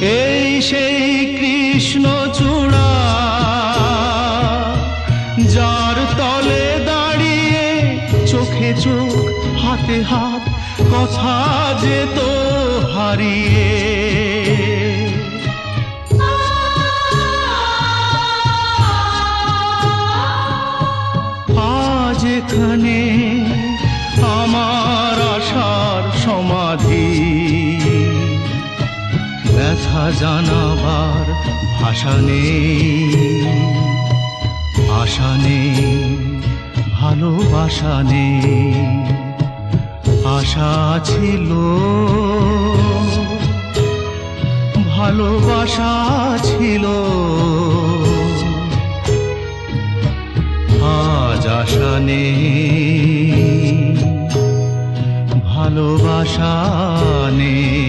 এই সেই কৃষ্ণ চূড়া, যার তলে দাঁড়িয়ে চোখে চোখ হাতে হাত কথা যেত হারিয়ে। আজ এখানে আমার আশার সমাধি, ব্যথা জানাবার ভাষা নেই, আশা নেই, ভালোবাসা নেই। আশা ছিল, ভালোবাসা ছিল, আজ আশা নেই, ভালোবাসা নেই।